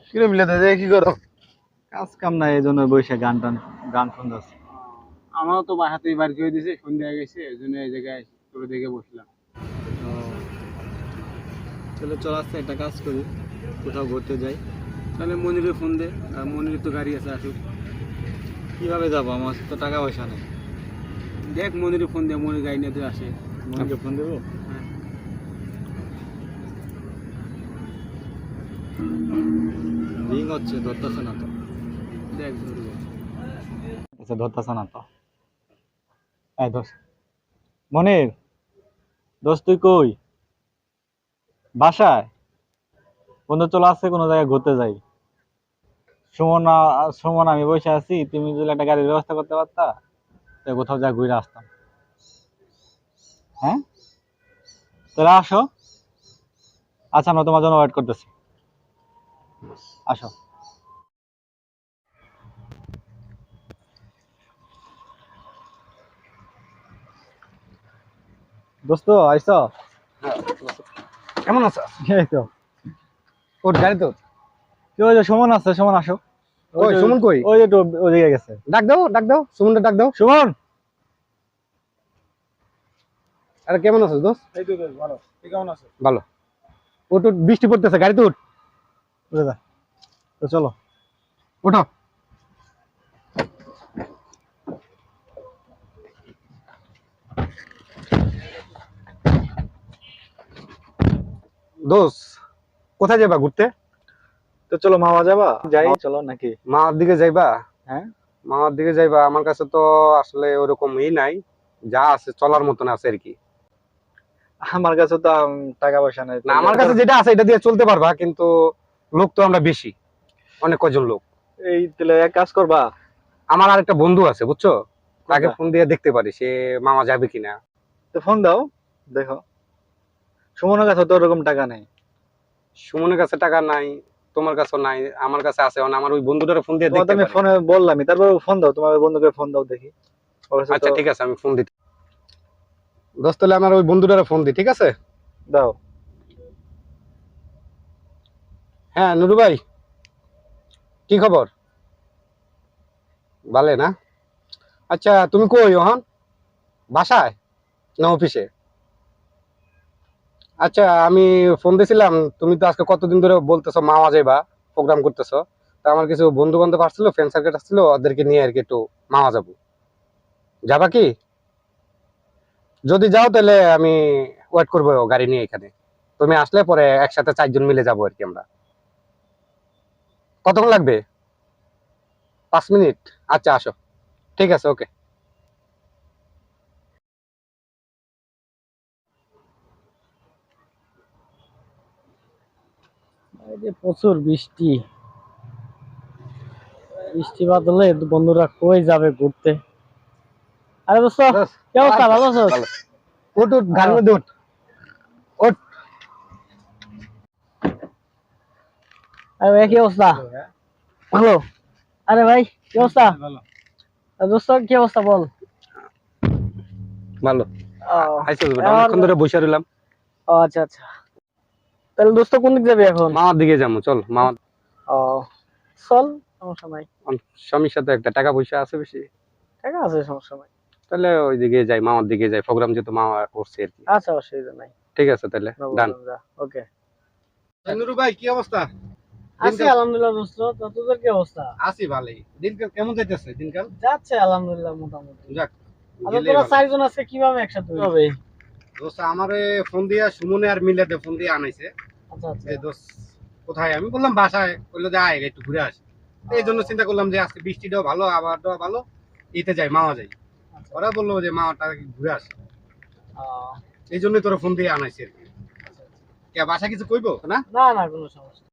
কিরে মিলে দে কি করো? কাজ কাম নাই এই জন্য বসে গান শুনতেছি। আমারও তো হাতেই বার করে দিয়েছে, সন্ধ্যা হয়ে গেছে, এই জন্য এই জায়গায় তোর দেখে বসলাম। চলো চল আসতে একটা কাজ করি, কোথাও ঘুরতে যাই। তাহলে মনিরে ফোন দে, আর মনিরের তো গাড়ি আছে, আসুক। কিভাবে যাবো, আমার তো টাকা পয়সা নেই। দেখ মনিরে ফোন দে, মনির গাড়ি নিয়ে তুই আসে। মনিকে ফোন দেবো? হ্যাঁ, রিং হচ্ছে, ধরতেছে না তো। দেখ ধরবো। আচ্ছা ধরতেছে না তো। এই দোষ মনির, দোষ তুই কই? বাসায়? বন্ধু চলে আসছে, কোনো জায়গায় ঘুরতে যাই। সুমন আমি বসে আছি, তুমি যদি একটা গাড়ির ব্যবস্থা করতে পারতা তো কোথাও যা ঘুরে আসতাম। হ্যাঁ তাহলে আসো। আচ্ছা আমরা তোমার জন্য ওয়েট করতেছি, আসো। দোস্ত আইসো? কেমন আছো? এই তো। ওর গাড়ি তো। কি ওই যে সুমন আছে, সুমন আসো। ওই সুমন কই? ওই যে একটু ওদিকে গেছে। ডাক দাও সুমনটা ডাক দাও। সুমন! আরে কেমন আছো দোস্ত? এই তো বেশ ভালো, তুই কেমন আছো? ভালো। ও তো বৃষ্টি পড়তেছে, গাড়ি তো উঠ। উঠে যা। তো চলো। ওঠো। দোস্ত কোথায় যাবা ঘুরতে? তো চলো মামা যাবা, যাই চলো নাকি? মামার দিকে যাইবা? হ্যাঁ মামার দিকে যাইবা? আমার কাছে তো আসলে ওরকম নাই, যা আছে চলার মতন আছে আর কি। আমার কাছে তো টাকা পয়সা নেই। না আমার কাছে যেটা আছে এটা দিয়ে চলতে পারবা, কিন্তু লোক তো আমরা বেশি, অনেক কজন লোক। এই তাহলে এক কাজ করবা। আমার আরেকটা বন্ধু আছে বুঝছো, তাকে কোনটা? ফোন দিয়ে দেখতে পারি সে মামা যাবে কিনা। তো ফোন দাও, দেখো। সুমনের কাছে তো ওরকম টাকা নেই। সুমনের কাছে টাকা নাই, তোমার কাছে নাই, আমার কাছে আছে। আমার ওই বন্ধুটার ফোন দিয়ে তোমার তো দেখতে আমি পারি। ফোনে বললামই, তারপর ফোন দাও, তোমার ওই বন্ধুকে ফোন দাও দেখি। ওর কাছে আচ্ছা তো ঠিক আছে, আমি ফোন দিতে দোস্ত, তাহলে আমার ওই বন্ধুটার ফোন দিই, ঠিক আছে? দাও। হ্যাঁ নুরু ভাই, কি খবর? ভালো না? আচ্ছা তুমি কই ওহন? বাসায় না অফিসে? আচ্ছা আমি ফোন দিছিলাম, তুমি তো আজকে কতদিন ধরে বলতেছো মামা যাইবা, প্রোগ্রাম করতেছো। তা আমার কিছু বন্ধু বান্ধব আসছিল, ফ্রেন্ড সার্কেল আসছিল, ওদেরকে নিয়ে আর কি একটু মামা যাবো। যাবা কি? যদি যাও তাহলে আমি ওয়েট করবো গাড়ি নিয়ে এখানে। তুমি আসলে পরে একসাথে 4 জন মিলে যাবো আর কি আমরা। কতক্ষণ লাগবে? 5 মিনিট? আচ্ছা আসো, ঠিক আছে, ওকে। এই যে প্রচুর বৃষ্টি, বৃষ্টি বাদলে বন্ধুরা কই যাবে ঘুরতে? আরে দোস্ত, কি অবস্থা? ভালো আছো? ভালো। উঠ উঠ, গাড়ির মধ্যে উঠ। উঠ। আরে ভাই কি অবস্থা? ভালো। আরে ভাই কি অবস্থা? দোস্ত কি অবস্থা বল? ভালো। ও, আইসো বেটা, অনেকক্ষণ ধরে বসে রইলাম। ও আচ্ছা আচ্ছা। তাহলে দোস্ত কোন দিক যাবে এখন? মামার দিকে যাবো, চল মামা। ও চল, সমস্যা নাই। স্বামীর সাথে একটা টাকা পয়সা আছে বেশি, ঠিক আছে, সমস্যা নাই। তাহলে ওই দিকে যাই, মামার দিকে যাই, প্রোগ্রাম যেহেতু মামা করছে আর কি। আচ্ছা, অসুবিধা নাই। ঠিক আছে তাহলে ডান। ওকে। নুরু ভাই কি অবস্থা? আছি আলহামদুলিল্লাহ দোস্ত, তো তোদের কি অবস্থা? আছি ভালোই। দিনকাল কেমন যাইতেছে? দিনকাল যাচ্ছে আলহামদুলিল্লাহ মোটামুটি। যাক, আচ্ছা গেলেই তোরা ভালো। 4 জন আজকে কিভাবে একসাথে হবে? দোস্ত আমারে ফোন দিয়া সুমনে আর মিলাতে ফোন দিয়ে আনাইছে আচ্ছা আচ্ছা। যে দোস্ত কোথায়, আমি বললাম বাসায়, বললো যে আয় একটু ঘুরে আসি। তো এই জন্য চিন্তা করলাম যে আজকে বৃষ্টিটাও ভালো, আবহাওয়াটাও ভালো, এতে যাই মামা যাই। আচ্ছা। ওরা বললো যে মামাটা ঘুরে আসে, আহ, এই জন্যই তোরা ফোন দিয়ে আনাইছে আর কি। আচ্ছা, আচ্ছা। কে বাসা কিছু কইবো না? না না, কোনো সমস্যা